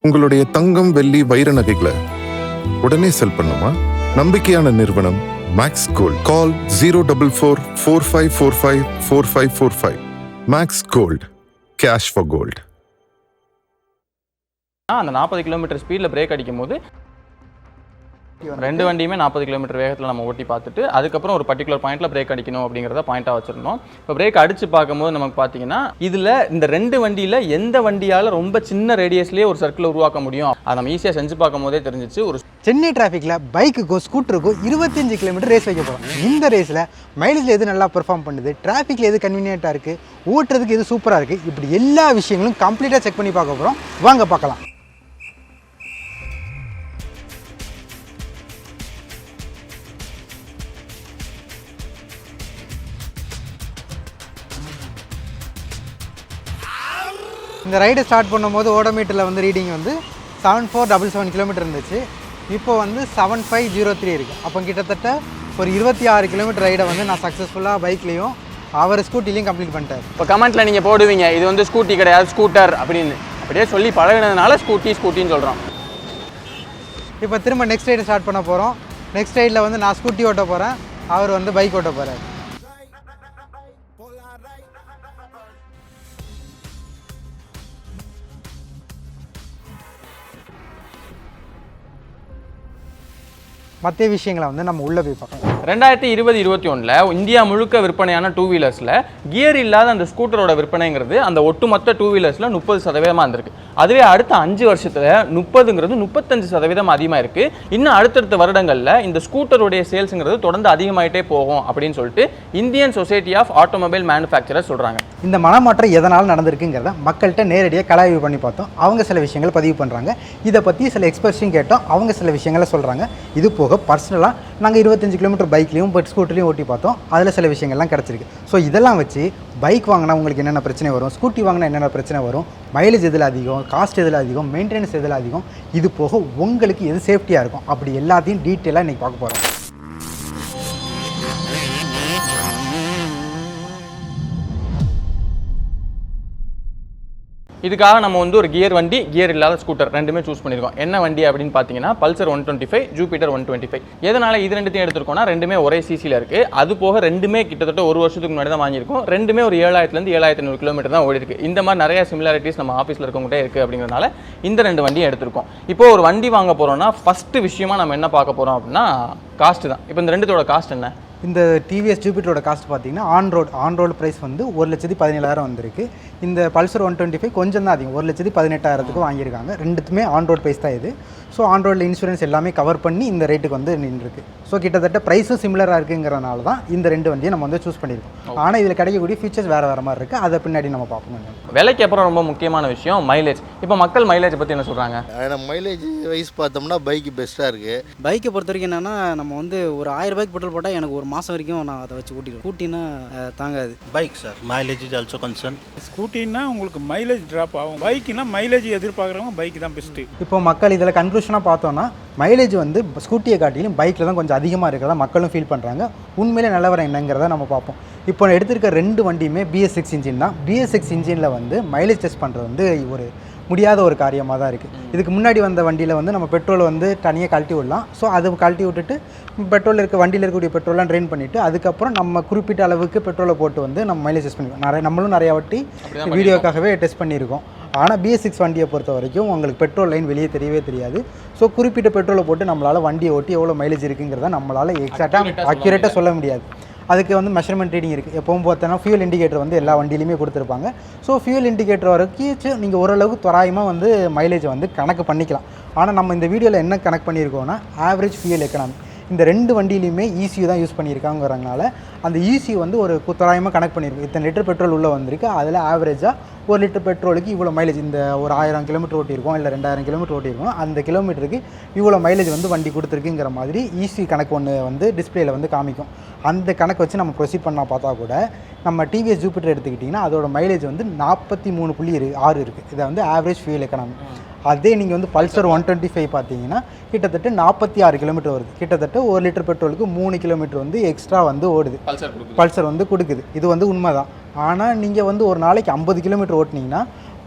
உங்களுடைய தங்கம் வெள்ளி வைர நகைகளை உடனே செல் பண்ணுமா? நம்பிக்கையான நிறுவனம் Max Gold. Call 04445454545. Max Gold, cash for gold. அந்த 40 கிலோமீட்டர் ஸ்பீடில் பிரேக் அடிக்கும் போது ரெண்டு வண்டியுமே 40 கிலோமீட்டர் வேகத்தில் நம்ம ஓட்டி பார்த்துட்டு அதுக்கப்புறம் ஒரு பர்டிகுலர் பாயிண்ட்ல பிரேக் அடிக்கணும் அப்படிங்கிறத பாயிண்டாக வச்சிருந்தோம். இப்போ பிரேக் அடிச்சு பார்க்கும்போது நமக்கு பார்த்தீங்கன்னா இதில் இந்த ரெண்டு வண்டியில் எந்த வண்டியால் ரொம்ப சின்ன ரேடியஸ்லேயே ஒரு சர்க்கிள் உருவாக்க முடியும் அதை நம்ம ஈஸியாக செஞ்சு பார்க்கும் போதே தெரிஞ்சிச்சு. ஒரு சென்னை டிராஃபிக்கில் பைக்குக்கோ ஸ்கூட்டருக்கோ 25 கிலோமீட்டர் ரேஸ் வைக்க போகிறோம். இந்த ரேஸில் மைலேஜில் எது நல்லா பெர்ஃபார்ம் பண்ணுது, டிராஃபிக்கில் எது கன்வீனியண்ட்டாக இருக்குது, ஓட்டுறதுக்கு எது சூப்பராக இருக்குது, இப்படி எல்லா விஷயங்களும் கம்ப்ளீட்டாக செக் பண்ணி பார்க்க போகிறோம். வாங்க பார்க்கலாம். இந்த ரைடை ஸ்டார்ட் பண்ணும்போது ஓடோமீட்டரில் வந்து ரீடிங் வந்து 7477 கிலோமீட்டர் இருந்துச்சு. இப்போ வந்து 7503 இருக்குது. அப்போ கிட்டத்தட்ட ஒரு 26 கிலோமீட்டர் ரைடை வந்து நான் சக்ஸஸ்ஃபுல்லாக பைக்லேயும் அவர் ஸ்கூட்டிலையும் கம்ப்ளீட் பண்ணிட்டார். இப்போ கமெண்ட்டில் நீங்கள் போடுவீங்க இது வந்து ஸ்கூட்டி கிடையாது ஸ்கூட்டர் அப்படின்னு, அப்படியே சொல்லி பழகினதுனால ஸ்கூட்டின்னு சொல்கிறோம். இப்போ திரும்ப நெக்ஸ்ட் ரைடை ஸ்டார்ட் பண்ண போகிறோம். நெக்ஸ்ட் ரைடில் வந்து நான் ஸ்கூட்டி ஓட்ட போகிறேன், அவர் வந்து பைக் ஓட்ட போகிறார். மற்ற விஷயங்களை வந்து நம்ம உள்ளே போய் பார்க்கலாம். 2020-21 இந்தியா முழுக்க விற்பனையான டூ வீலர்ஸில் கியர் இல்லாத அந்த ஸ்கூட்டரோட விற்பனைங்கிறது அந்த ஒட்டுமொத்த டூ வீலர்ஸில் 30% இருந்திருக்கு. அதுவே அடுத்த 5 வருஷத்தில் 30ங்கிறது 35% அதிகமாக இருக்குது. இன்னும் அடுத்தடுத்த வருடங்களில் இந்த ஸ்கூட்டருடைய சேல்ஸுங்கிறது தொடர்ந்து அதிகமாகிட்டே போகும் அப்படின்னு சொல்லிட்டு Indian Society of Automobile Manufacturer சொல்கிறாங்க. இந்த மனமாற்றம் எதனால் நடந்திருக்குங்கிறத மக்கள்கிட்ட நேரடியாக கலாய்வு பண்ணி பார்த்தோம். அவங்க சில விஷயங்கள் பதிவு பண்ணுறாங்க. இதை பற்றி சில எக்ஸ்பர்ட்ஸையும் கேட்டோம், அவங்க சில விஷயங்களை சொல்கிறாங்க. இது போக பர்சனலாக நாங்கள் 25 கிலோமீட்டர் பைக்லேயும் ஸ்கூட்டர்லையும் ஓட்டி பார்த்தோம். அதில் சில விஷயங்கள்லாம் கிடச்சிருக்கு. ஸோ இதெல்லாம் வச்சு பைக் வாங்கினா உங்களுக்கு என்னென்ன பிரச்சனை வரும், ஸ்கூட்டி வாங்கினா என்னென்ன பிரச்சனை வரும், மைலேஜ் எதில் அதிகம், காஸ்ட் எதில் அதிகம், மெயின்டெனன்ஸ் எதில் அதிகம், இது போக உங்களுக்கு எது சேஃப்டியாக இருக்கும், அப்படி எல்லாத்தையும் டீட்டெயிலாக இன்றைக்கி பார்க்க போகிறோம். இதுக்காக நம்ம வந்து ஒரு கியர் வண்டி, கியர் இல்லாத ஸ்கூட்டர் ரெண்டுமே சூஸ் பண்ணியிருக்கோம். என்ன வண்டி அப்படின்னு பார்த்தீங்கன்னா பல்சர் 125, ஜூபிட்டர் 125. எதனால் இது ரெண்டுத்தையும் எடுத்துருக்கோம்னா ரெண்டுமே ஒரே சிசியில் இருக்குது. அது போக ரெண்டுமே கிட்டத்தட்ட ஒரு வருஷத்துக்கு முன்னாடி தான் வாங்கியிருக்கோம். ரெண்டுமே ஒரு 7000-லேருந்து 7500 கிலோமீட்டர் தான் ஓடி இருக்குது. இந்த மாதிரி நிறைய சிமிலாரிட்டிஸ் நம்ம ஆஃபீஸில் இருக்கவங்ககிட்ட இருக்குது அப்படிங்கிறதுனால இந்த ரெண்டு வண்டியும் எடுத்திருக்கோம். இப்போது ஒரு வண்டி வாங்க போகிறோம்னா ஃபஸ்ட்டு விஷயமா நம்ம என்ன பார்க்க போகிறோம் அப்படின்னா காஸ்ட்டு தான். இப்போ இந்த ரெண்டுத்தோட காஸ்ட் என்ன? இந்த டிவிஎஸ் ஜூபிட்டரோட காஸ்ட் பார்த்தீங்கன்னா ஆன் ரோடு ப்ரைஸ் வந்து 1,17,000 வந்திருக்கு. இந்த பல்சர் 125 கொஞ்சம் தான் அதிகம், 1,18,000 வாங்கியிருக்காங்க. ரெண்டுத்துமே ஆன் ரோடு ப்ரைஸ் தான் இது. ஸோ ஆன் ரோடில் இன்சூரன்ஸ் எல்லாமே கவர் பண்ணி இந்த ரேட்டுக்கு வந்து நின்றுருக்கு. ஸோ கிட்டத்தட்ட ப்ரைஸும் சிமிலராக இருக்குங்கிறனால தான் இந்த ரெண்டு வண்டியை நம்ம வந்து சூஸ் பண்ணியிருக்கோம். ஆனால் இதில் கிடைக்கக்கூடிய ஃபீச்சர்ஸ் வேறு மாதிரி இருக்குது, அதை பின்னாடி நம்ம பார்ப்போம். விலைக்கு அப்புறம் ரொம்ப முக்கியமான விஷயம் மைலேஜ். இப்போ மக்கள் மைலேஜ் பற்றி என்ன சொல்கிறாங்க? மைலேஜ் வைஸ் பார்த்தோம்னா பைக்கு பெஸ்ட்டாக இருக்குது. பைக்கை பொறுத்த வரைக்கும் என்னென்னா நம்ம வந்து ஒரு 1000 ரூபாய்க்கு பெட்ரோல் போட்டால் எனக்கு ஒரு மாதம் வரைக்கும் நான் அதை வச்சு கூட்டிடுவேன். ஸ்கூட்டினா தாங்காது. Bike sir mileage is also concern. ஸ்கூட்டின்னா உங்களுக்கு மைலேஜ் ட்ராப் ஆகும், பைக்குனா மைலேஜ் எதிர்பார்க்குறவங்க பைக் தான் பெஸ்ட்டு. இப்போ மக்கள் இதில் கன்க்ளூஷனாக பார்த்தோன்னா மைலேஜ் வந்து ஸ்கூட்டியை காட்டிலும் பைக்கில் தான் கொஞ்சம் அதிகமாக இருக்கிறதா மக்களும் ஃபீல் பண்ணுறாங்க. உண்மையிலே நிலவரம் என்னங்கிறத நம்ம பார்ப்போம். இப்போ எடுத்திருக்க ரெண்டு வண்டியுமே BS6 இன்ஜின் தான். BS6 இன்ஜினில் வந்து மைலேஜ் டெஸ்ட் பண்ணுறது வந்து ஒரு முடியாத ஒரு காரியமாக தான் இருக்குது. இதுக்கு முன்னாடி வந்த வண்டியில் வந்து நம்ம பெட்ரோலை வந்து தனியாக கழட்டி விடலாம். ஸோ அது கழட்டி விட்டுட்டு பெட்ரோலில் இருக்க வண்டியில் இருக்கக்கூடிய பெட்ரோலாம் ட்ரெயின் பண்ணிவிட்டு அதுக்கப்புறம் நம்ம குறிப்பிட்ட அளவுக்கு பெட்ரோலை போட்டு வந்து நம்ம மைலேஜ் டெஸ்ட் பண்ணிடுவோம். நம்மளும் நிறையா வாட்டி வீடியோக்காகவே டெஸ்ட் பண்ணியிருக்கோம். ஆனால் BS6 வண்டியை பொறுத்த வரைக்கும் உங்களுக்கு பெட்ரோல் லைன் வெளியே தெரியவே தெரியாது. ஸோ குறிப்பிட்ட பெட்ரோலை போட்டு நம்மளால் வண்டியை ஓட்டி எவ்வளோ மைலேஜ் இருக்குங்கிறத நம்மளால் எக்ஸாக்டாக அக்யூரேட்டாக சொல்ல முடியாது. அதுக்கு வந்து மெஷர்மெண்ட் ரீடிங் இருக்குது. எப்பவும் பார்த்தோன்னா ஃபியூல் இண்டிகேட்டர் வந்து எல்லா வண்டியிலையுமே கொடுத்துருப்பாங்க. ஸோ ஃபியூல் இண்டிகேட்டர் வரைக்கும் நீங்கள் ஓரளவுக்கு தோராயமாக வந்து மைலேஜை வந்து கணக்கு பண்ணிக்கலாம். ஆனால் நம்ம இந்த வீடியோவில் என்ன கணக்கு பண்ணியிருக்கோம்னா ஆவரேஜ் ஃபியூல் எக்கனாமி. இந்த ரெண்டு வண்டியிலையுமே ECU தான் யூஸ் பண்ணியிருக்காங்கிறதுனால அந்த ECU வந்து ஒரு தோராயமாக கணக்கு பண்ணியிருக்கோம். இத்தனை லிட்டர் பெட்ரோல் உள்ளே வந்திருக்கு, அதில் ஆவரேஜாக 1 லிட்டர் பெட்ரோலுக்கு இவ்வளோ மைலேஜ். இந்த ஒரு 1000 கிலோமீட்டர் ஓட்டியிருக்கோம் இல்லை 2000 கிலோமீட்டர் ஓட்டியிருக்கோம், அந்த கிலோமீட்டருக்கு இவ்வளோ மைலேஜ் வந்து வண்டி கொடுத்துருக்குங்கிற மாதிரி ECU கணக்கு ஒன்று வந்து டிஸ்பிளேயில் வந்து காமிக்கும். அந்த கணக்கு வச்சு நம்ம ப்ரொசீட் பண்ணால் பார்த்தா கூட நம்ம டிவிஎஸ் ஜூபிட்டர் எடுத்துக்கிட்டிங்கன்னா அதோட மைலேஜ் வந்து 43.6 இருக்குது. இதை வந்து ஆவரேஜ் ஃபியூல் எக்கனாமி. அதே நீங்கள் வந்து பல்சர் 125 பார்த்தீங்கன்னா கிட்டத்தட்ட 46 கிலோமீட்டர் வருது. கிட்டத்தட்ட 1 லிட்டர் பெட்ரோலுக்கு 3 கிலோமீட்டர் வந்து எக்ஸ்ட்ரா வந்து ஓடுது, பல்சர் வந்து கொடுக்குது. இது வந்து உண்மை தான். ஆனால் நீங்கள் வந்து ஒரு நாளைக்கு 50 கிலோமீட்டர் ஓட்டினீங்கன்னா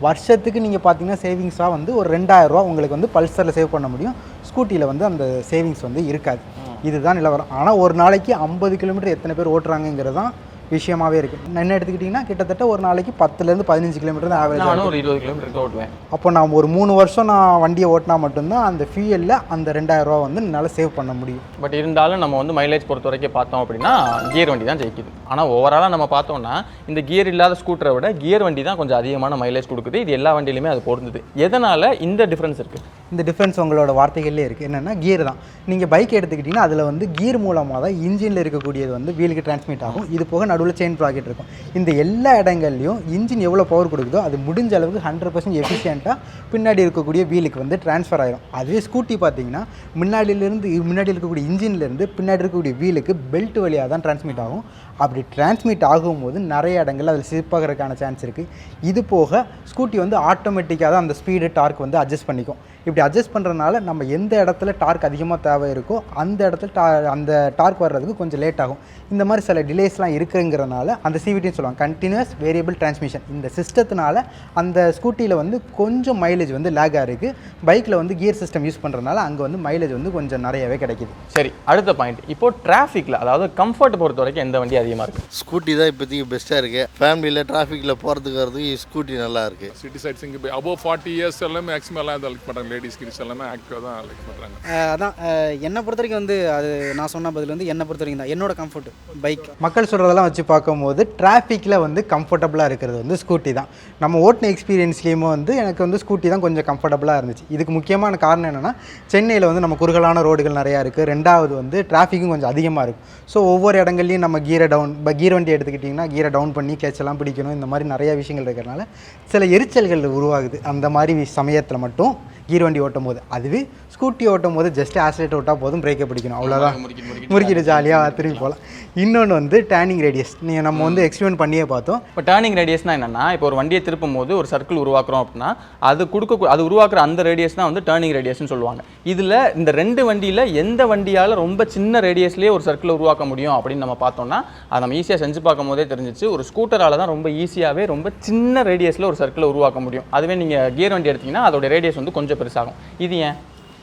வருஷத்துக்கு நீங்கள் பார்த்தீங்கன்னா சேவிங்ஸாக வந்து ஒரு 2000 ரூபா உங்களுக்கு வந்து பல்சரில் சேவ் பண்ண முடியும். ஸ்கூட்டியில் வந்து அந்த சேவிங்ஸ் வந்து இருக்காது. இதுதான் நிலவரம். ஆனால் ஒரு நாளைக்கு 50 கிலோமீட்டர் எத்தனை பேர் ஓட்டுறாங்கிறது தான் விஷயமாவே இருக்குது. என்ன எடுத்துக்கிட்டிங்கன்னா கிட்டத்தட்ட ஒரு நாளைக்கு 10லேருந்து 15 கிலோமீட்டர் தான் ஆவரேஜ். நானும் ஒரு 20 கிலோமீட்டர் ஓட்டுவேன். அப்போ நான் ஒரு 3 வருஷம் நான் வண்டியை ஓட்டினா மட்டும்தான் அந்த ஃபியூயலில் அந்த 2000 ரூபா வந்து என்னால் சேவ் பண்ண முடியும். பட் இருந்தாலும் நம்ம வந்து மைலேஜ் பொறுத்த வரைக்கும் பார்த்தோம் அப்படின்னா கியர் வண்டி தான் ஜெயிக்குது. ஆனால் ஓவராலாக நம்ம பார்த்தோம்னா இந்த கியர் இல்லாத ஸ்கூட்டரை விட கியர் வண்டி தான் கொஞ்சம் அதிகமான மைலேஜ் கொடுக்குது. இது எல்லா வண்டியிலுமே அது பொருந்தது. எதனால் இந்த டிஃப்ரென்ஸ் இருக்குது? இந்த டிஃப்ரென்ஸ் உங்களோட வார்த்தைகள்லேயே இருக்குது. என்னென்னா கியர் தான். நீங்கள் பைக் எடுத்துக்கிட்டிங்கன்னா அதில் வந்து கியர் மூலமாக தான் இன்ஜினில் இருக்கக்கூடியது வந்து வீலுக்கு டிரான்ஸ்மிட் ஆகும். இது போக நடுவில் செயின் ப்ராக்கெட் இருக்கும். இந்த எல்லா இடங்கள்லையும் இன்ஜின் எவ்வளோ பவர் கொடுக்குதோ அது முடிஞ்ச அளவுக்கு 100% எஃபிஷியண்ட்டாக பின்னாடி இருக்கக்கூடிய வீலுக்கு வந்து ட்ரான்ஸ்ஃபர் ஆகிடும். அதுவே ஸ்கூட்டி பார்த்தீங்கன்னா முன்னாடி இருக்கக்கூடிய இன்ஜின்லேருந்து பின்னாடி இருக்கக்கூடிய வீலுக்கு பெல்ட் வழியாக தான் டிரான்ஸ்மிட் ஆகும். அப்படி டிரான்ஸ்மிட் ஆகும்போது நிறைய இடங்கள் அதில் ஸ்லிப்பாகிறதுக்கான சான்ஸ் இருக்குது. இது போக ஸ்கூட்டி வந்து ஆட்டோமேட்டிக்காக தான் அந்த ஸ்பீடு டார்க் வந்து அட்ஜஸ்ட் பண்ணிக்கும். இப்படி அட்ஜஸ்ட் பண்ணுறதுனால நம்ம எந்த இடத்துல டார்க் அதிகமாக தேவை இருக்கோ அந்த இடத்துல அந்த டார்க் வர்றதுக்கு கொஞ்சம் லேட் ஆகும். இந்த மாதிரி சில டிலேஸ்லாம் இருக்குங்கிறனால அந்த சிவிடின்னு சொல்லுவாங்க, கண்டினியூஸ் வேரியபிள் டிரான்ஸ்மிஷன். இந்த சிஸ்டத்தினால அந்த ஸ்கூட்டியில் வந்து கொஞ்சம் மைலேஜ் வந்து லேக்காக இருக்குது. பைக்கில் வந்து கியர் சிஸ்டம் யூஸ் பண்ணுறதுனால அங்கே வந்து மைலேஜ் வந்து கொஞ்சம் நிறையவே கிடைக்கிது. சரி, அடுத்த பாயிண்ட். இப்போது டிராஃபிக்கில், அதாவது கம்ஃபர்ட் பொறுத்த வரைக்கும் எந்த வண்டி அதிகமாக இருக்குது? ஸ்கூட்டி தான் இப்போதைக்கு பெஸ்ட்டாக இருக்குது. ஃபேமிலியில் டிராஃபிக்கில் போகிறதுக்கு வரதுக்கு ஸ்கூட்டி நல்லா இருக்குது. சிட்டி சைட்ஸ் இங்கே அபோவ் 40 இயர்ஸ் எல்லாமே மேக்ஸிமம் எல்லாம் லைக் பண்ணுறாங்க. லேடிஸ் கிட்ஸ் எல்லாமே ஆக்டிவாக தான் லைக் பண்ணுறாங்க. அதான் என்னை பொறுத்த வரைக்கும் வந்து அது நான் சொன்ன பதில் வந்து என்னை பொறுத்த வரைக்கும் தான் என்னோட கம்ஃபர்ட் பைக். மக்கள் சொல்கிறதெல்லாம் வச்சு பார்க்கும்போது டிராஃபிக்கில் வந்து கம்ஃபர்டபுளாக இருக்கிறது வந்து ஸ்கூட்டி தான். நம்ம ஓட்டின எக்ஸ்பீரியன்ஸ்லேயுமே வந்து எனக்கு வந்து ஸ்கூட்டி தான் கொஞ்சம் கம்ஃபர்டபுளாக இருந்துச்சு. இதுக்கு முக்கியமான காரணம் என்னென்னா சென்னையில் வந்து நம்ம குறுகலான ரோடுகள் நிறையா இருக்குது. ரெண்டாவது வந்து டிராஃபிக்கும் கொஞ்சம் அதிகமாக இருக்கும். ஸோ ஒவ்வொரு இடங்கள்லையும் நம்ம கீர் வண்டி எடுத்துக்கிட்டிங்கன்னா கீரை டவுன் பண்ணி கிளச்செல்லாம் பிடிக்கணும். இந்த மாதிரி நிறையா விஷயங்கள் இருக்கிறனால சில எரிச்சல்கள் உருவாகுது அந்த மாதிரி சமயத்தில் மட்டும் கீர் வண்டி ஓட்டும் போது. அதுவே ஸ்கூட்டி ஓட்டும் போது ஜஸ்ட் ஆக்சிலேட்டர் விட்டால் போதும், பிரேக்கை பிடிக்கணும், அவ்வளோதான். முறுக்கிட்டு ஜாலியாக திரும்பி போகலாம். இன்னொன்று வந்து டேர்னிங் ரேடியஸ் நம்ம வந்து எக்ஸ்பிளைன் பண்ணியே பார்த்தோம். இப்போ டேர்னிங் ரேடியஸ்னால் என்னென்னா, இப்போ ஒரு வண்டியை திருப்பும் போது ஒரு சர்க்கிள் உருவாக்குறோம் அப்படின்னா அது உருவாக்குற அந்த ரேடியஸ் தான் வந்து டேர்னிங் ரேடியஸ்னு சொல்லுவாங்க. இதில் இந்த ரெண்டு வண்டியில் எந்த வண்டியால் ரொம்ப சின்ன ரேடியஸ்லேயே ஒரு சர்க்கிள் உருவாக்க முடியும் அப்படின்னு நம்ம பார்த்தோம்னா அதை நம்ம ஈஸியாக செஞ்சு பார்க்கும் போதே தெரிஞ்சிச்சு. ஒரு ஸ்கூட்டரால் தான் ரொம்ப ஈஸியாகவே ரொம்ப சின்ன ரேடியஸில் ஒரு சர்க்கிளை உருவாக்க முடியும். அதுவே நீங்கள் கியர் வண்டி எடுத்திங்கன்னா அதோட ரேடியஸ் வந்து கொஞ்சம் பெருசாகும்.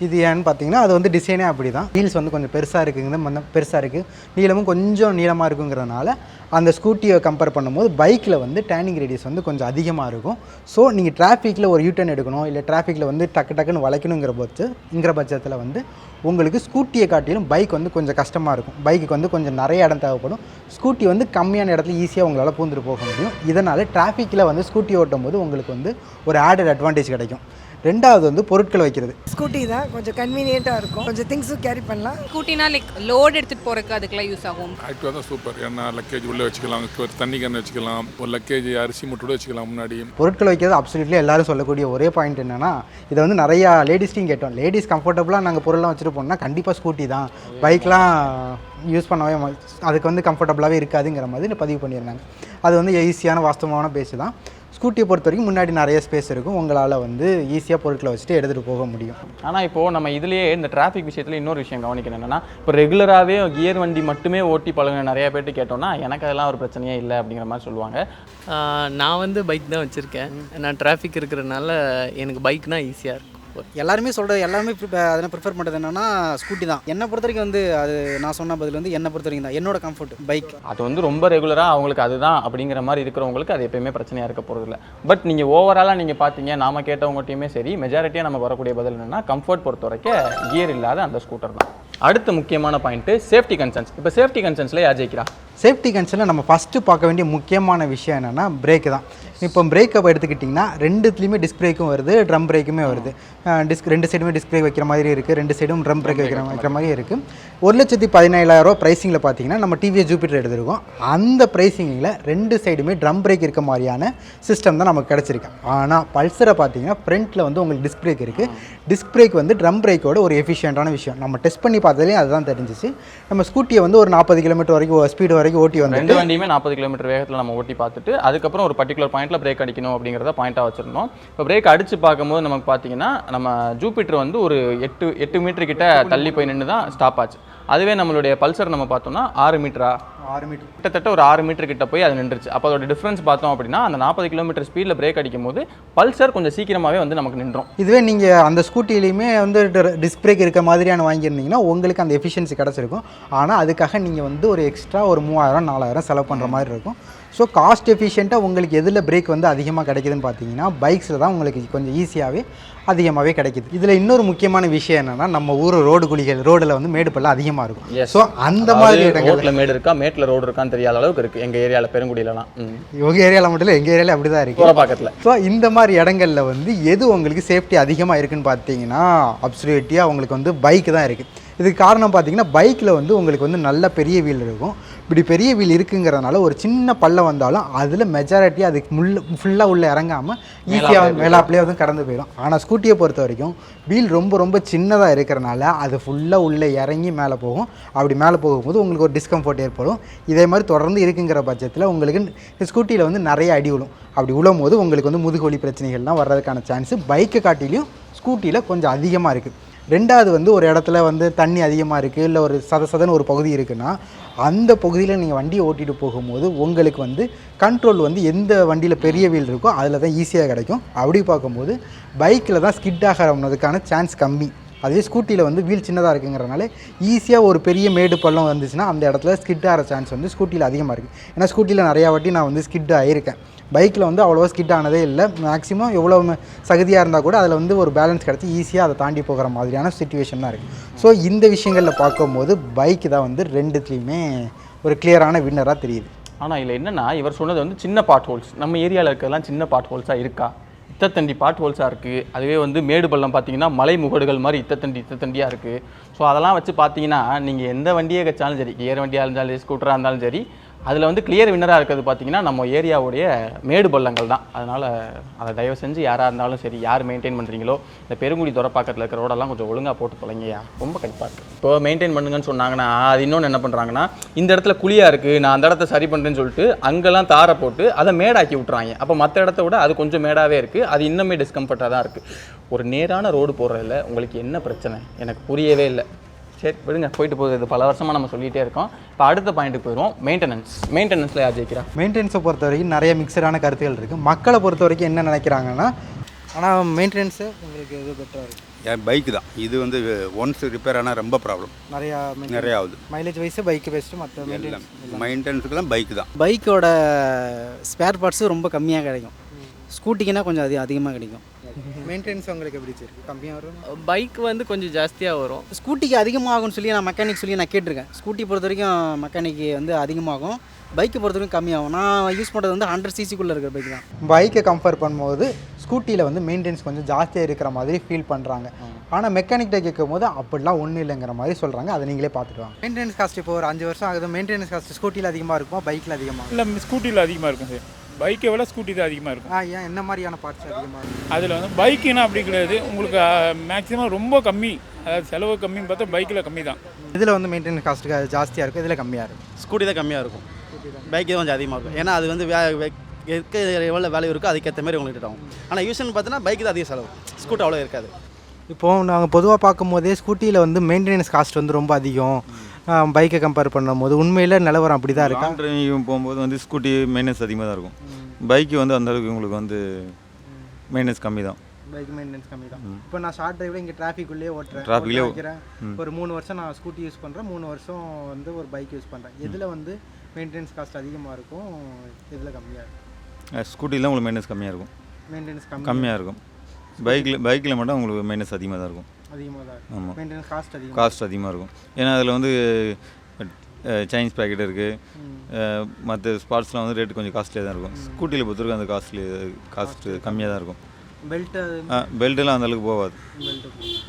இது ஏன்னு பார்த்தீங்கன்னா அது வந்து டிசைனே அப்படி தான். வீல்ஸ் வந்து கொஞ்சம் பெருசாக இருக்குங்க, பெருசாக இருக்குது. நீளமும் கொஞ்சம் நீளமாக இருக்குங்கிறதுனால அந்த ஸ்கூட்டியை கம்பேர் பண்ணும்போது பைக்கில் வந்து டேர்னிங் ரேடியஸ் வந்து கொஞ்சம் அதிகமாக இருக்கும். ஸோ நீங்கள் டிராஃபிக்கில் ஒரு யூட்டர்ன் எடுக்கணும், இல்லை டிராஃபிக்கில் வந்து டக்குன்னு வளைக்கணுங்கிற பட்சத்தில் வந்து உங்களுக்கு ஸ்கூட்டியை காட்டிலும் பைக் வந்து கொஞ்சம் கஷ்டமாக இருக்கும். பைக்குக்கு வந்து கொஞ்சம் நிறைய இடம் தேவைப்படும். ஸ்கூட்டி வந்து கம்மியான இடத்துல ஈஸியாக உங்களால் பூந்துட்டு போக முடியும். இதனால் டிராஃபிக்கில் வந்து ஸ்கூட்டி ஓட்டும் போது உங்களுக்கு வந்து ஒரு ஆடட் அட்வான்டேஜ் கிடைக்கும். ரெண்டாவது வந்து பொருட்கள் வைக்கிறது. ஸ்கூட்டி தான் கொஞ்சம் கன்வீனியண்ட்டாக இருக்கும், கொஞ்சம் திங்ஸும் கேரி பண்ணலாம். ஸ்கூட்டினா லைக் லோட் எடுத்துகிட்டு போகிறதுக்கு அதுக்கெல்லாம் யூஸ் ஆகும். ஆக்டிவாக தான் சூப்பர். ஏன்னா லக்கேஜ் உள்ளே வச்சுக்கலாம், ஒரு தண்ணி கேன் வச்சுக்கலாம், ஒரு லக்கேஜ் அரிசி மூட்டோட வச்சுக்கலாம். முன்னாடி பொருட்கள் வைக்கிறது அப்சல்யூட்லி எல்லாரும் சொல்லக்கூடிய ஒரே பாயிண்ட் என்னென்னா, இதை வந்து நிறையா லேடிஸ்டையும் கேட்டோம். லேடிஸ் கம்ஃபர்டபுளாக நாங்கள் பொருள்லாம் வச்சுட்டு போனோம்னா கண்டிப்பாக ஸ்கூட்டி தான், பைக்லாம் யூஸ் பண்ணவே அதுக்கு வந்து கம்ஃபர்டபுளாகவே இருக்காதுங்கிற மாதிரி பதிவு பண்ணியிருந்தாங்க. அது வந்து ஈஸியான வாஸ்தவமான பேச்சு தான். ஸ்கூட்டியை பொறுத்த வரைக்கும் முன்னாடி நிறைய ஸ்பேஸ் இருக்கும், உங்களால் வந்து ஈஸியாக பொருட்களை வச்சுட்டு எடுத்துகிட்டு போக முடியும். ஆனால் இப்போது நம்ம இதுலேயே இந்த டிராஃபிக் விஷயத்தில் இன்னொரு விஷயம் கவனிக்கணும். என்னென்னா, இப்போ ரெகுலராகவே கியர் வண்டி மட்டுமே ஓட்டி பழகின நிறைய பேர்ட்டு கேட்டோம்னா எனக்கு அதெல்லாம் ஒரு பிரச்சனையே இல்லை அப்படிங்கிற மாதிரி சொல்லுவாங்க. நான் வந்து பைக் தான் வச்சுருக்கேன். நான் டிராஃபிக் இருக்கிறதுனால எனக்கு பைக்னால் ஈஸியாக இருக்கும். எல்லாருமே சொல்கிறது எல்லாருமே அதனை ப்ரிஃபர் பண்ணுறது என்னென்னா ஸ்கூட்டி தான். என்னை பொறுத்த வரைக்கும் வந்து அது நான் சொன்ன பதில் வந்து என்னை பொறுத்த வரைக்கும் தான் என்னோட கம்ஃபர்ட் பைக். அது வந்து ரொம்ப ரெகுலராக அவங்களுக்கு அதுதான் அப்படிங்கிற மாதிரி இருக்கிறவங்களுக்கு அது எப்பயுமே பிரச்சனையாக இருக்க போகிறதில்ல. பட் நீங்கள் ஓவராலாக நீங்கள் பார்த்தீங்க, நாம கேட்டவங்ககிட்டையுமே சரி, மெஜாரிட்டியாக நம்ம வரக்கூடிய பதில் என்னென்னா கம்ஃபர்ட் பொறுத்த வரைக்கும் கியர் இல்லாத அந்த ஸ்கூட்டர் தான். அடுத்த முக்கியமான பாயிண்ட்டு சேஃப்டி கன்சர்ன்ஸ். இப்போ சேஃப்டி கன்சர்ன்ஸில் யார் ஜெயிக்கிறா? சேஃப்டி கன்சர்னில் நம்ம ஃபஸ்ட்டு பார்க்க வேண்டிய முக்கியமான விஷயம் என்னென்னா பிரேக்கு தான். இப்போ பிரேக்கப் எடுத்துக்கிட்டிங்கன்னா ரெண்டுத்துலேயுமே டிஸ்க் பிரேக்கும் வருது, ட்ரம் பிரேக்குமே வருது. ரெண்டு சைடுமே டிஸ்க் பிரேக் வைக்கிற மாதிரி இருக்குது, ரெண்டு சைடும் ட்ரம் பிரேக் வைக்கிற மாதிரி இருக்குது. 1,17,000 ப்ரைஸிங்கில் பார்த்தீங்கன்னா நம்ம டிவிஎஸ் ஜூபிட்டர் எடுத்துருக்கோம். அந்த ப்ரைஸிங்கில் ரெண்டு சைடுமே ட்ரம் பிரேக் இருக்க மாதிரியான சிஸ்டம் தான் நமக்கு கிடச்சிருக்கு. ஆனால் பல்சரை பார்த்தீங்கன்னா ஃப்ரண்ட்டில் வந்து உங்களுக்கு டிஸ்க் பிரேக் இருக்குது. டிஸ்க் பிரேக் வந்து ட்ரம் பிரேக்கோட ஒரு எஃபிஷியண்டான விஷயம். நம்ம டெஸ்ட் பண்ணி பார்த்ததுலேயும் அதுதான் தெரிஞ்சிச்சு. நம்ம ஸ்கூட்டியை வந்து ஒரு 40 கிலோமீட்டர் வரைக்கும் ஸ்பீடு வரைக்கும் ஓட்டி வந்து ரெண்டு வண்டியுமே 40 கிலோமீட்டர் வேகத்தில் நம்ம ஓட்டி பார்த்துட்டு அதுக்கப்புறம் ஒரு பர்டிகுலர் பாயிண்ட்டில் பிரேக் அடிக்கணும் அப்படிங்கிறத பாயிண்ட்டாக வச்சுருந்தோம். இப்போ பிரேக் அடித்து பார்க்கும்போது நமக்கு பார்த்தீங்கன்னா நம்ம ஜூபிட்டர் வந்து ஒரு 8 மீட்டர் கிட்ட தள்ளி போய் நின்று தான் ஸ்டாப் ஆச்சு. அதுவே நம்மளுடைய பல்சர் நம்ம பார்த்தோம்னா 6 மீட்டரா 6 மீட்டர் கிட்டத்தட்ட ஒரு 6 மீட்டர் கிட்ட போய் அது நின்றுச்சு. அப்போ அதோட டிஃப்ரென்ஸ் பார்த்தோம் அப்படின்னா அந்த 40 கிலோமீட்டர் ஸ்பீடில் பிரேக் அடிக்கும் போது பல்சர் கொஞ்சம் சீக்கிரமாகவே வந்து நமக்கு நின்றோம். இதுவே நீங்கள் அந்த ஸ்கூட்டிலையுமே வந்து டிஸ்க் பிரேக் இருக்க மாதிரியான வாங்கியிருந்தீங்கன்னா உங்களுக்கு அந்த எஃபிஷியன்சி கிடச்சிருக்கும். ஆனால் அதுக்காக நீங்கள் வந்து ஒரு எக்ஸ்ட்ரா ஒரு 3000-4000 செலவு பண்ணுற மாதிரி இருக்கும். ஸோ காஸ்ட் எஃபிஷியண்ட்டாக உங்களுக்கு எதில் பிரேக் வந்து அதிகமாக கிடைக்குதுன்னு பார்த்தீங்கன்னா பைக்ஸில் தான் உங்களுக்கு கொஞ்சம் ஈஸியாகவே அதிகமாகவே கிடைக்குது. இதில் இன்னொரு முக்கியமான விஷயம் என்னென்னா நம்ம ஊர் ரோடில் வந்து மேடு பள்ளம் அதிகமாக இருக்கும். ஸோ அந்த மாதிரி இடங்களில் மேடு இருக்கா, மேட்டில் ரோடு இருக்கான்னு தெரியாத அளவுக்கு இருக்குது எங்கள் ஏரியாவில், பெருங்குடியிலலாம். உங்கள் ஏரியாவில் மட்டும் இல்லை, எங்கள் ஏரியாவில் அப்படி தான் இருக்குது பக்கத்தில். ஸோ இந்த மாதிரி இடங்களில் வந்து எது உங்களுக்கு சேஃப்டி அதிகமாக இருக்குதுன்னு பார்த்தீங்கன்னா அப்சல்யூட்டியாக உங்களுக்கு வந்து பைக்கு தான் இருக்குது. இதுக்கு காரணம் பார்த்தீங்கன்னா பைக்கில் வந்து உங்களுக்கு வந்து நல்ல பெரிய வீல் இருக்கும். இப்படி பெரிய வீல் இருக்குங்கிறதுனால ஒரு சின்ன பள்ளம் வந்தாலும் அதில் மெஜாரிட்டி அதுக்கு ஃபுல்லாக உள்ளே இறங்காமல் ஈஸியாக மேலாப்லேயே வந்து கடந்து போயிடும். ஆனால் ஸ்கூட்டியை பொறுத்த வரைக்கும் வீல் ரொம்ப சின்னதாக இருக்கிறனால அது ஃபுல்லாக உள்ளே இறங்கி மேலே போகும். அப்படி மேலே போகும்போது உங்களுக்கு ஒரு டிஸ்கம்ஃபர்ட் ஏற்படும். இதே மாதிரி தொடர்ந்து இருக்குங்கிற பட்சத்தில் உங்களுக்கு ஸ்கூட்டியில் வந்து நிறைய அடி விழும். அப்படி விழும் போது உங்களுக்கு வந்து முதுகுவலி பிரச்சனைகள்லாம் வர்றதுக்கான சான்ஸு பைக்கை காட்டிலையும் ஸ்கூட்டியில் கொஞ்சம் அதிகமாக இருக்குது. ரெண்டாவது வந்து ஒரு இடத்துல வந்து தண்ணி அதிகமாக இருக்குது, இல்லை ஒரு சதன்னு ஒரு பகுதி இருக்குன்னா அந்த பகுதியில் நீங்கள் வண்டியை ஓட்டிகிட்டு போகும்போது உங்களுக்கு வந்து கண்ட்ரோல் வந்து எந்த வண்டியில் பெரிய வீல் இருக்கோ அதில் தான் ஈஸியாக கிடைக்கும். அப்படி பார்க்கும்போது பைக்கில் தான் ஸ்கிட் ஆகிறதுக்கான சான்ஸ் கம்மி. அதே ஸ்கூட்டியில் வந்து வீல் சின்னதாக இருக்குங்கிறனால ஈஸியாக ஒரு பெரிய மேடு பள்ளம் வந்துச்சுன்னா அந்த இடத்துல ஸ்கிட் ஆகிற சான்ஸ் வந்து ஸ்கூட்டியில் அதிகமாக இருக்குது. ஏன்னா ஸ்கூட்டியில் நிறையா வாட்டி நான் வந்து ஸ்கிட் ஆகியிருக்கேன். பைக்கில் வந்து அவ்வளோவா ஸ்கிட் ஆனதே இல்லை. மேக்ஸிமம் எவ்வளோ சகதியாக இருந்தால் கூட அதில் வந்து ஒரு பேலன்ஸ் கிடச்சி ஈஸியாக அதை தாண்டி போகிற மாதிரியான சிச்சுவேஷன் தான் இருக்குது. ஸோ இந்த விஷயங்களில் பார்க்கும்போது பைக்கு தான் வந்து ரெண்டுத்துலேயுமே ஒரு கிளியரான வின்னராக தெரியுது. ஆனால் இதில் என்னென்னா இவர் சொன்னது வந்து சின்ன பாட் ஹோல்ஸ், நம்ம ஏரியாவில் இருக்கிறதெல்லாம் சின்ன பாட் ஹோல்ஸாக இருக்கா? இத்தத்தண்டி பாட் ஹோல்ஸாக இருக்குது. அதுவே வந்து மேடு பள்ளம் பார்த்தீங்கன்னா மலை முகடுகள் மாதிரி இத்தத்தண்டியாக இருக்குது. ஸோ அதெல்லாம் வச்சு பார்த்தீங்கன்னா நீங்கள் எந்த வண்டியை வச்சாலும் சரி, கியர் வண்டியாக இருந்தாலும் சரி, ஸ்கூட்டராக இருந்தாலும் சரி, அதில் வந்து கிளியர் வின்னராக இருக்கிறது பார்த்தீங்கன்னா நம்ம ஏரியாவுடைய மேடு பள்ளங்கள் தான். அதனால் அதை தயவு செஞ்சு யாராக இருந்தாலும் சரி, யார் மெயின்டைன் பண்ணுறீங்களோ இந்த பெருங்குடி துறப்பாக்கத்தில் இருக்கிற ரோடெல்லாம் கொஞ்சம் ஒழுங்காக போட்டு தொலைங்கயா, ரொம்ப கண்டிப்பாக இருக்குது. இப்போ மெயின்டைன் பண்ணுங்கன்னு சொன்னாங்கன்னா அது இன்னொன்று என்ன பண்ணுறாங்கன்னா இந்த இடத்துல குழியாக இருக்குது, நான் அந்த இடத்த சரி பண்ணுறேன்னு சொல்லிட்டு அங்கெல்லாம் தாரை போட்டு அதை மேடாக்கி விட்றாங்க. அப்போ மற்ற இடத்த விட அது கொஞ்சம் மேடாகவே இருக்குது, அது இன்னுமே டிஸ்கம்ஃபர்ட்டாக தான் இருக்குது. ஒரு நேரான ரோடு போடுறதில்ல உங்களுக்கு என்ன பிரச்சனை எனக்கு புரியவே இல்லை. சரி விடுங்க, போயிட்டு போகுது. இது பல வருஷமாக நம்ம சொல்லிகிட்டே இருக்கோம். இப்போ அடுத்த பாயிண்ட்டுக்கு போயிடுவோம். மெயின்டெனன்ஸில் யார் ஜெயிக்கிறா? மெயின்டெனன்ஸை பொறுத்த வரைக்கும் நிறைய மிக்சடான கருத்துகள் இருக்குது. மக்களை பொறுத்த வரைக்கும் என்ன நினைக்கிறாங்கன்னா, ஆனால் மெயின்டெனன்ஸு உங்களுக்கு எது பெட்டராக இருக்குது? என் பைக்கு தான். இது வந்து ஒன்ஸ் ரிப்பேர் ஆனால் ரொம்ப ப்ராப்ளம் நிறையா ஆகுது. மைலேஜ் வைஸு பைக்கு பெஸ்ட்டு, மற்ற மெயின்டெனன்ஸுக்கு தான் பைக்கு தான். பைக்கோட ஸ்பேர் பார்ட்ஸு ரொம்ப கம்மியாக கிடைக்கும். ஸ்கூட்டிக்குன்னா கொஞ்சம் அதிகமாக கிடைக்கும். மெயின்டெனன்ஸ் உங்களுக்கு எப்படி இருக்குது? கம்மியாக வரும். பைக் வந்து கொஞ்சம் ஜாஸ்தியாக வரும். ஸ்கூட்டிக்கு அதிகமாகும்னு சொல்லி நான் மெக்கானிக் சொல்லி நான் கேட்டிருக்கேன். ஸ்கூட்டி பொறுத்த வரைக்கும் மெக்கானிக் வந்து அதிகமாகும், பைக்கை பொறுத்த வரைக்கும் கம்மியாகும். நான் யூஸ் பண்ணுறது வந்து 100 cc இருக்கிற பைக் தான். பைக்கை கம்பேர் பண்ணும்போது ஸ்கூட்டியில் வந்து மெயின்டெனன்ஸ் கொஞ்சம் ஜாஸ்தியாக இருக்கிற மாதிரி ஃபீல் பண்ணுறாங்க. ஆனால் மெக்கானிக்கிட்ட கேட்கும் போது அப்படிலாம் ஒன்றும் இல்லைங்கிற மாதிரி சொல்கிறாங்க. அதை நீங்களே பார்த்துட்டு வாங்க. மெயின்டெனன்ஸ் காஸ்ட் இப்போ ஒரு 5 வருஷம் ஆகுது. மெயின்டெனன்ஸ் காஸ்ட் ஸ்கூட்டியில் அதிகமாக இருக்குமா, பைக்கில் அதிகமாக? இல்லை, ஸ்கூட்டியில் அதிகமாக இருக்கும் சார். பைக்கை விட ஸ்கூட்டி தான் அதிகமாக இருக்கும். ஏன், என்ன மாதிரியான பார்ட்ஸ் அதிகமாக இருக்கும்? அதில் வந்து பைக்குன்னா அப்படி கிடையாது, உங்களுக்கு மேக்ஸிமம் ரொம்ப கம்மி, அதாவது செலவு கம்மின்னு பார்த்தா பைக்கில் கம்மி தான். இதில் வந்து மெயின்டெனன்ஸ் காஸ்ட்டு ஜாஸ்தியாக இருக்கும், இதில் கம்மியாக இருக்கும். ஸ்கூட்டி தான் கம்மியாக இருக்கும், பைக்கு தான் கொஞ்சம் அதிகமாக இருக்கும். ஏன்னா அது வந்து எவ்வளோ வேல்யூ இருக்கோ அதுக்கேற்ற மாதிரி உங்களுக்கு ஆகும். ஆனால் யூஸ்ன்னு பார்த்தீங்கன்னா பைக்கு தான் அதிக செலவு, ஸ்கூட்டி அவ்வளோ இருக்காது. இப்போது நாங்கள் பொதுவாக பார்க்கும்போதே ஸ்கூட்டியில் வந்து மெயின்டெனன்ஸ் காஸ்ட் வந்து ரொம்ப அதிகம் பைக்கை கம்பேர் பண்ணும்போது. உண்மையில் நிலவரம் அப்படி தான் இருக்கும். டிரைவிங் போகும்போது வந்து ஸ்கூட்டி மெயின்டெனன்ஸ் அதிகமாக தான் இருக்கும். பைக்கு வந்து அந்தளவுக்கு உங்களுக்கு வந்து மெயின்டெனன்ஸ் கம்மி தான். பைக் மெயின்டெனன்ஸ் கம்மி தான். இப்போ நான் ஷார்ட் டிரைவில் இங்கே டிராஃபிக்குள்ளேயே ஓட்டுறேன். ஒரு 3 வருஷம் நான் ஸ்கூட்டி யூஸ் பண்ணுறேன், 3 வருஷம் வந்து ஒரு பைக் யூஸ் பண்ணுறேன். எதில் வந்து மெயின்டெனன்ஸ் காஸ்ட் அதிகமாக இருக்கும், எதில் கம்மியாக இருக்கும்? ஸ்கூட்டியில் உங்களுக்கு மெயின்டெனன்ஸ் கம்மியாக இருக்கும். மெயின்டெனன்ஸ் கம்மியாக இருக்கும். பைக்கில் மட்டும் உங்களுக்கு மெயின்டெனன்ஸ் அதிகமாக தான் இருக்கும். ஆமாம், மெயின்டெனன்ஸ் காஸ்ட் அதிகமாக இருக்கும். ஏன்னா அதில் வந்து சைனீஸ் பேக்கெட் இருக்குது, மற்ற ஸ்பாட்ஸ்லாம் வந்து ரேட்டு கொஞ்சம் காஸ்ட்லியாக தான் இருக்கும். ஸ்கூட்டியில் பொறுத்தவரைக்கும் அந்த காஸ்ட்டு கம்மியாக தான் இருக்கும். பெல்ட்டெல்லாம் அந்தளவுக்கு போகாது.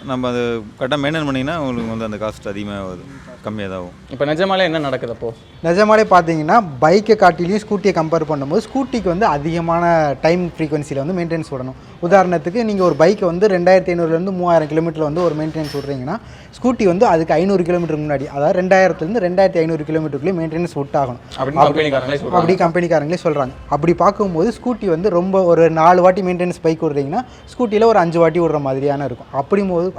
நம்ம அது கரெக்டாக மெயின்டைன் பண்ணிங்கன்னா உங்களுக்கு வந்து அந்த காஸ்ட் அதிகமாக ஆகாது, கம்மியாக தான் ஆகும். இப்போ நிஜமாலே என்ன நடக்குது? அப்போது நிஜமாலே பார்த்தீங்கன்னா பைக்கை காட்டிலையும் ஸ்கூட்டியை கம்பேர் பண்ணும்போது ஸ்கூட்டிக்கு வந்து அதிகமான டைம் ஃப்ரீக்வன்சியில் வந்து மெயின்டெனன்ஸ் விடணும். உதாரணத்துக்கு நீங்கள் ஒரு பைக்கை வந்து 2500 3000 கிலோமீட்டர் வந்து ஒரு மெயின்டெனன்ஸ் விட்றீங்கன்னா ஸ்கூட்டி வந்து அதுக்கு 500 கிலோமீட்டர் முன்னாடி, அதாவது 2000 2500 கிலோமீட்டருக்குள்ளே மெயின்டெனன்ஸ் விட்டாகணும் அப்படி கம்பெனிக்காரங்களே சொல்கிறாங்க. அப்படி பார்க்கும்போது ஸ்கூட்டி வந்து ரொம்ப ஒரு 4 வாட்டி மெயின்டெனன்ஸ் பைக் விட்றீங்கன்னா ஸ்கூட்டியில் ஒரு 5 வாட்டி விடுற மாதிரியான இருக்கும்.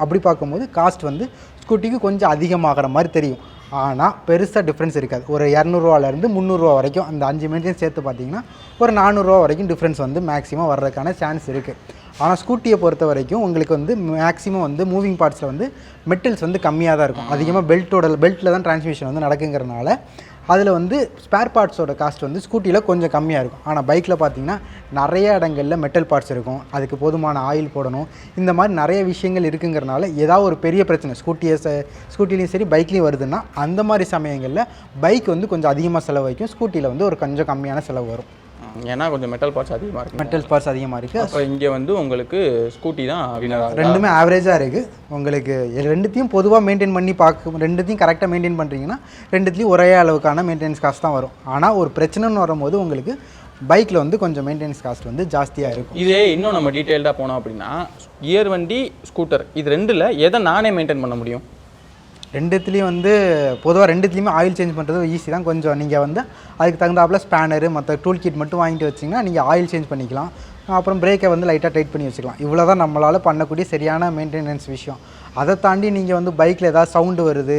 அப்படி பார்க்கும்போது காஸ்ட் வந்து ஸ்கூட்டிக்கு கொஞ்சம் அதிகமாகிற மாதிரி தெரியும். ஆனால் பெருசாக டிஃப்ரென்ஸ் இருக்காது. ஒரு 200ரூவாலேருந்து 300ரூவா வரைக்கும் அந்த 5 மெயின்டெனன்ஸ் சேர்த்து பார்த்தீங்கன்னா ஒரு 400ரூவா வரைக்கும் டிஃப்ரென்ஸ் வந்து மேக்ஸிமம் வர்றதுக்கான சான்ஸ் இருக்குது. ஆனால் ஸ்கூட்டியை பொறுத்த வரைக்கும் உங்களுக்கு வந்து மேக்ஸிமம் வந்து மூவிங் பார்ட்ஸில் வந்து மெட்டல்ஸ் வந்து கம்மியாக தான் இருக்கும். அதிகமாக பெல்ட்டில் தான் டிரான்ஸ்மிஷன் வந்து நடக்குங்கிறனால அதில் வந்து ஸ்பேர் பார்ட்ஸோட காஸ்ட் வந்து ஸ்கூட்டியில் கொஞ்சம் கம்மியாக இருக்கும். ஆனால் பைக்கில் பார்த்தீங்கன்னா நிறைய இடங்களில் மெட்டல் பார்ட்ஸ் இருக்கும், அதுக்கு போதுமான ஆயில் போடணும், இந்த மாதிரி நிறைய விஷயங்கள் இருக்குங்கிறனால ஏதாவது ஒரு பெரிய பிரச்சனை ஸ்கூட்டிலையும் சரி பைக்லேயும் வருதுன்னா அந்த மாதிரி சமயங்களில் பைக் வந்து கொஞ்சம் அதிகமாக செலவு வைக்கும், ஸ்கூட்டியில் வந்து ஒரு கொஞ்சம் கம்மியான செலவு வரும். ஏன்னா கொஞ்சம் மெட்டல் பார்ட்ஸ் அதிகமாக இருக்குது. மெட்டல் பார்ட்ஸ் அதிகமாக இருக்குது. அப்போ இங்கே வந்து உங்களுக்கு ஸ்கூட்டி தான் ரெண்டுமே ஆவரேஜாக இருக்குது. உங்களுக்கு ரெண்டுத்தையும் பொதுவாக மெயின்டைன் பண்ணி ரெண்டுத்தையும் கரெக்டாக மெயின்டைன் பண்ணுறீங்கன்னா ரெண்டுத்தையும் ஒரே அளவுக்கான மெயின்டெனன்ஸ் காஸ்ட் தான் வரும். ஆனால் ஒரு பிரச்சனைன்னு வரும்போது உங்களுக்கு பைக்கில் வந்து கொஞ்சம் மெயின்டெனன்ஸ் காஸ்ட் வந்து ஜாஸ்தியாக இருக்கும். இதே இன்னும் நம்ம டீட்டெயில்டாக போனோம் அப்படின்னா கியர் வண்டி, ஸ்கூட்டர் இது ரெண்டில் எதை நானே மெயின்டைன் பண்ண முடியும்? ரெண்டுத்துலேயும் வந்து பொதுவாக ரெண்டுத்துலேயுமே ஆயில் சேஞ்ச் பண்ணுறது ஈஸி தான். கொஞ்சம் நீங்கள் வந்து அதுக்கு தகுந்தாப்பில் ஸ்பேனரு மற்ற டூல் கிட் மட்டும் வாங்கிட்டு வச்சிங்கன்னா நீங்கள் ஆயில் சேஞ்ச் பண்ணிக்கலாம். அப்புறம் பிரேக்கை வந்து லைட்டாக டைட் பண்ணி வச்சுக்கலாம். இவ்வளோ தான் நம்மளால் பண்ணக்கூடிய சரியான மெயின்டெனன்ஸ் விஷயம். அதை தாண்டி நீங்கள் வந்து பைக்கில் ஏதாவது சவுண்டு வருது,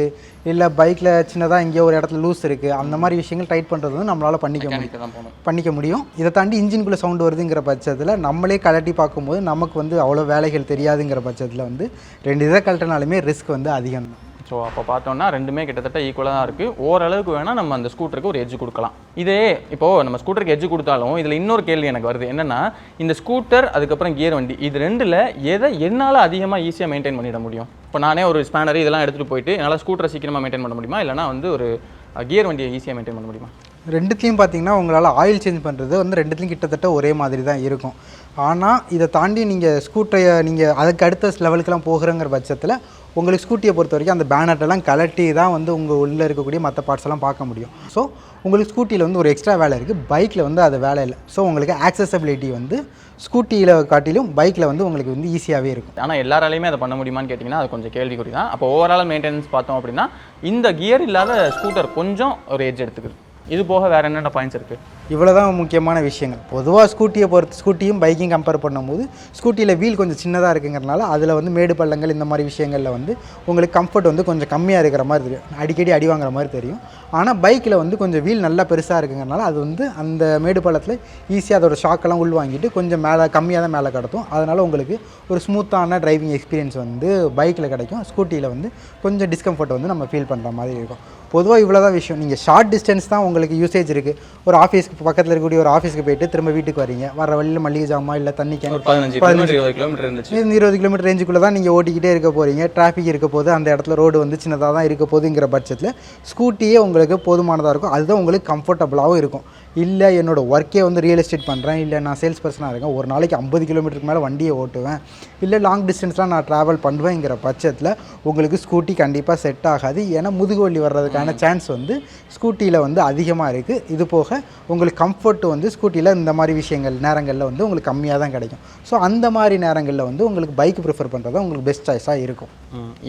இல்லை பைக்கில் சின்னதாக இங்கே ஒரு இடத்துல லூஸ் இருக்குது, அந்த மாதிரி விஷயங்கள் டைட் பண்ணுறது வந்து நம்மளால் பண்ணிக்க முடியும். இதை தாண்டி இன்ஜின்குள்ளே சவுண்டு வருதுங்கிற பட்சத்தில் நம்மளே கலட்டி பார்க்கும்போது நமக்கு வந்து அவ்வளோ வேலைகள் தெரியாதுங்கிற பட்சத்தில் வந்து 2 இதை கலட்டினாலுமே ரிஸ்க் வந்து அதிகம் தான். ஸோ அப்போ பார்த்தோன்னா ரெண்டுமே கிட்டத்தட்ட ஈக்குவலாக தான் இருக்குது. ஓரளவுக்கு வேணால் நம்ம அந்த ஸ்கூட்டருக்கு ஒரு எட்ஜ் கொடுக்கலாம். இதே இப்போது நம்ம ஸ்கூட்டருக்கு எட்ஜ் கொடுத்தாலும் இதில் இன்னொரு கேள்வி எனக்கு வருது. என்னென்னா இந்த ஸ்கூட்டர் அதுக்கப்புறம் கியர் வண்டி இது ரெண்டில் எதை என்னால் அதிகமாக ஈஸியாக மெயின்டைன் பண்ணிட முடியும்? இப்போ நானே ஒரு ஸ்பேனர் இதெல்லாம் எடுத்துகிட்டு போயிட்டு என்னால் ஸ்கூட்டரை சீக்கிரமாக மெயின்டைன் பண்ண முடியுமா, இல்லைனா வந்து ஒரு கியர் வண்டியை ஈஸியாக மெயின்டைன் பண்ண முடியுமா? ரெண்டுத்துலையும் பார்த்தீங்கன்னா உங்களால் ஆயில் சேஞ்ச் பண்ணுறது வந்து ரெண்டுத்துலையும் கிட்டத்தட்ட ஒரே மாதிரி தான் இருக்கும். ஆனால் இதை தாண்டி நீங்கள் ஸ்கூட்டரை நீங்கள் அதுக்கு அடுத்த லெவலுக்கெல்லாம் போகிறங்கிற பட்சத்தில் உங்களுக்கு ஸ்கூட்டியை பொறுத்த வரைக்கும் அந்த பேனட்டெல்லாம் கலட்டி தான் வந்து உங்கள் உள்ளே இருக்கக்கூடிய மற்ற பார்ட்ஸ் எல்லாம் பார்க்க முடியும். ஸோ உங்களுக்கு ஸ்கூட்டியில் வந்து ஒரு எக்ஸ்ட்ரா வேலை இருக்குது, பைக்கில் வந்து அது வேலை இல்லை. ஸோ உங்களுக்கு ஆக்சசபிலிட்டி வந்து ஸ்கூட்டியில் காட்டிலும் பைக்கில் வந்து உங்களுக்கு வந்து ஈஸியாகவே இருக்கும். ஆனால் எல்லாராலையுமே அதை பண்ண முடியுமான்னு கேட்டிங்கன்னா அது கொஞ்சம் கேள்விக்குறி தான். அப்போ ஓவரால் மெயின்டெனன்ஸ் பார்த்தோம் அப்படின்னா இந்த கியர் இல்லாத ஸ்கூட்டர் கொஞ்சம் ஒரு எட்ஜ் எடுத்துக்குது. இது போக வேறு என்னென்ன பாயிண்ட்ஸ் இருக்குது? இவ்வளோ தான் முக்கியமான விஷயங்கள். பொதுவாக ஸ்கூட்டியும் பைக்கையும் கம்பேர் பண்ணும்போது ஸ்கூட்டியில் வீல் கொஞ்சம் சின்னதாக இருக்குங்கிறனால அதில் வந்து மேடு பள்ளங்கள் இந்த மாதிரி விஷயங்களில் வந்து உங்களுக்கு கம்ஃபர்ட் வந்து கொஞ்சம் கம்மியாக இருக்கிற மாதிரி தெரியும், அடிக்கடி அடி வாங்குற மாதிரி தெரியும். ஆனால் பைக்கில் வந்து கொஞ்சம் வீல் நல்லா பெருசாக இருக்குங்கிறனால அது வந்து அந்த மேடு பள்ளத்தில் ஈஸியாக அதோட ஷாக்கெல்லாம் உள்வாங்கிட்டு கொஞ்சம் கம்மியாக தான் மேலே கடத்தும். அதனால் உங்களுக்கு ஒரு ஸ்மூத்தான டிரைவிங் எக்ஸ்பீரியன்ஸ் வந்து பைக்கில் கிடைக்கும். ஸ்கூட்டியில் வந்து கொஞ்சம் டிஸ்கம்ஃபர்ட் வந்து நம்ம ஃபீல் பண்ணுற மாதிரி இருக்கும். பொதுவாக இவ்வளோ தான் விஷயம். நீங்கள் ஷார்ட் டிஸ்டன்ஸ் தான் உங்களுக்கு யூசேஜ் இருக்குது. ஒரு ஆஃபீஸ்க்கு பக்கத்தில் இருக்கக்கூடிய ஒரு ஆஃபீஸ்க்கு போயிட்டு திரும்ப வீட்டுக்கு வரீங்க, வர வழியில் மளிகை ஜாமா இல்லை தண்ணி கேன் 15-20 கிலோமீட்டர் ரேஞ்சுக்குள்ளே தான் நீங்கள் ஓட்டிக்கிட்டே இருக்க போகிறீங்க. டிராஃபிக் இருக்க போது அந்த இடத்துல ரோடு வந்து சின்னதாக தான் இருக்க போதுங்கிற பட்சத்தில் ஸ்கூட்டியே உங்களுக்கு போதுமானதாக இருக்கும். அதுதான் உங்களுக்கு கம்ஃபர்டபுளாகவும் இருக்கும். இல்லை என்னோடய ஒர்க்கே வந்து ரியல் எஸ்டேட் பண்ணுறேன், இல்லை நான் சேல்ஸ் பர்சனாக இருக்கேன், ஒரு நாளைக்கு 50 கிலோமீட்டருக்கு மேலே வண்டியை ஓட்டுவேன், இல்லை லாங் டிஸ்டன்ஸ்லாம் நான் ட்ராவல் பண்ணுவேங்கிற பட்சத்தில் உங்களுக்கு ஸ்கூட்டி கண்டிப்பாக செட் ஆகாது. ஏன்னா முதுகு வலி வர்றதுக்கான சான்ஸ் வந்து ஸ்கூட்டியில் வந்து அதிகமாக இருக்குது. இது போக உங்களுக்கு கம்ஃபர்ட் வந்து ஸ்கூட்டியில் இந்த மாதிரி நேரங்களில் வந்து உங்களுக்கு கம்மியாக தான் கிடைக்கும். ஸோ அந்த மாதிரி நேரங்களில் வந்து உங்களுக்கு பைக் ப்ரிஃபர் பண்ணுறது உங்களுக்கு பெஸ்ட் சாய்ஸாக இருக்கும்.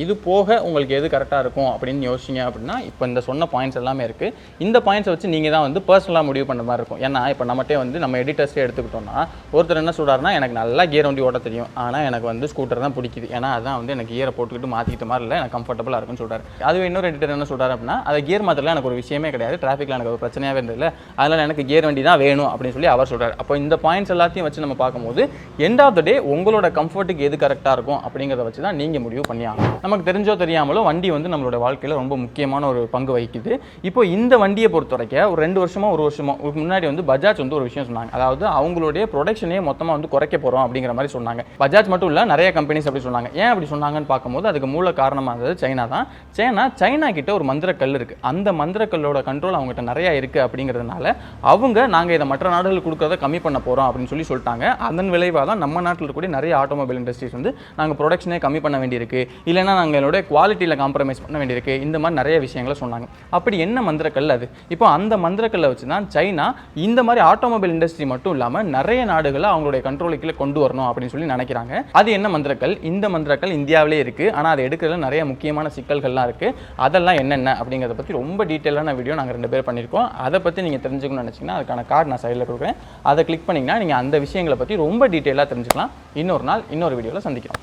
இது போக உங்களுக்கு எது கரெக்டாக இருக்கும் அப்படின்னு யோசிச்சிங்க அப்படின்னா இப்போ இந்த சொன்ன பாயிண்ட்ஸ் எல்லாமே இருக்குது. இந்த பாயிண்ட்ஸை வச்சு நீங்கள் தான் வந்து பர்சனலாக முடிவு பண்ண மாதிரி இருக்கும். ஏன்னா இப்போ நம்மகிட்டே வந்து நம்ம எடிட்டர்ஸே எடுத்துக்கிட்டோம்னா ஒருத்தர் என்ன சொல்கிறாருன்னா எனக்கு நல்லா கியர் வண்டி ஓட்ட தெரியும், ஆனால் எனக்கு வந்து ஸ்கூட்டர் தான் பிடிக்குது, ஏன்னா அதான் வந்து எனக்கு கியரை போட்டுக்கிட்டு மாற்றிக்கிட்ட மாதிரி இல்லை, எனக்கு கம்ஃபர்டபுளாக இருக்குன்னு சொல்கிறார். அதுவே இன்னொரு எடிட்டர் என்ன சொல்கிறார் அப்படின்னா அதை கியர் மாத்திரலாம் எனக்கு ஒரு விஷயமே கிடையாது, டிராஃபிக்கில் எனக்கு ஒரு பிரச்சனையாகவே இருந்ததில்லை, அதனால் எனக்கு கியர் வண்டி தான் வேணும் அப்படின்னு சொல்லி அவர் சொல்கிறார். அப்போ இந்த பாயிண்ட்ஸ் எல்லாத்தையும் வச்சு நம்ம பார்க்கும்போது எண்ட் ஆஃப் த டே உங்களோட கம்ஃபர்ட்டுக்கு எது கரெக்டாக இருக்கும் அப்படிங்கிறத வச்சு தான் நீங்கள் முடிவு பண்ணி ஆகணும். நமக்கு தெரிஞ்சோ தெரியாமலோ வண்டி வந்து நம்மளோட வாழ்க்கையில் ரொம்ப முக்கியமான ஒரு பங்கு வகிக்குது. இப்போ இந்த வண்டியை பொறுத்த வரைக்கும் ஒரு 2 வருஷமோ 1 வருஷமோ முன்னாடி வந்து பஜாஜ் வந்து ஒரு விஷயம் சொன்னாங்க. அதாவது அவங்களுடைய ப்ரொடக்ஷனே மொத்தமாக வந்து குறைக்க போகிறோம் அப்படிங்கிற மாதிரி சொன்னாங்க. பஜாஜ் மட்டும் இல்லை, நிறைய கம்பெனிஸ் அப்படி சொன்னாங்க. ஏன் அப்படி சொன்னாங்கன்னு பார்க்கும்போது அதுக்கு மூல காரணமாக இருந்தது சைனா தான். சைனா கிட்ட ஒரு மந்திரக்கல் இருக்குது. அந்த மந்திரக்கல்லோட கண்ட்ரோல் அவங்ககிட்ட நிறையா இருக்குது. அப்படிங்கிறதுனால அவங்க நாங்கள் இதை மற்ற நாடுகளுக்கு கொடுக்கறத கம்மி பண்ண போகிறோம் அப்படின்னு சொல்லிட்டாங்க. அதன் விளைவாக தான் நம்ம நாட்டில் இருக்கக்கூடிய நிறைய ஆட்டோமொபைல் இண்டஸ்ட்ரீஸ் வந்து நாங்கள் ப்ரொடக்ஷனே கம்மி பண்ண வேண்டியிருக்கு, இல்லைன்னா நாங்களோட குவாலிட்டியில் காம்ப்ரமைஸ் பண்ண வேண்டியிருக்கு, இந்த மாதிரி நிறைய விஷயங்களை சொன்னாங்க. அப்படி என்ன மந்திரக்கல் அது? இப்போ அந்த மந்திரக்கல்லை வச்சு தான் சைனா இந்த மாதிரி ஆட்டோமொபைல் இண்டஸ்ட்ரி மட்டும் இல்லாமல் நிறைய நாடுகளை அவங்களுடைய கண்ட்ரோலுக்குள்ளே கொண்டு வரணும் அப்படின்னு சொல்லி நினைக்கிறாங்க. அது என்ன மந்திரக்கல்? இந்த மந்திரக்கல் இந்தியாவிலே இருக்குது, ஆனால் அதை எடுக்கிறதுல நிறைய முக்கியமான சிக்கல்கள்லாம் இருக்குது. அதெல்லாம் என்னென்ன அப்படிங்கிறத பற்றி ரொம்ப டீட்டெயிலான வீடியோ நாங்கள் 2 பேர் பண்ணியிருக்கோம். அதை பற்றி நீங்கள் தெரிஞ்சுக்கணும்னு நினச்சிங்கன்னா அதுக்கான கார்டு நான் சைடில் கொடுக்குறேன். அதை கிளிக் பண்ணிங்கன்னா நீங்கள் அந்த விஷயங்களை பற்றி ரொம்ப டீட்டெயிலாக தெரிஞ்சுக்கலாம். இன்னொரு நாள் இன்னொரு வீடியோவில் சந்திக்கிறோம்.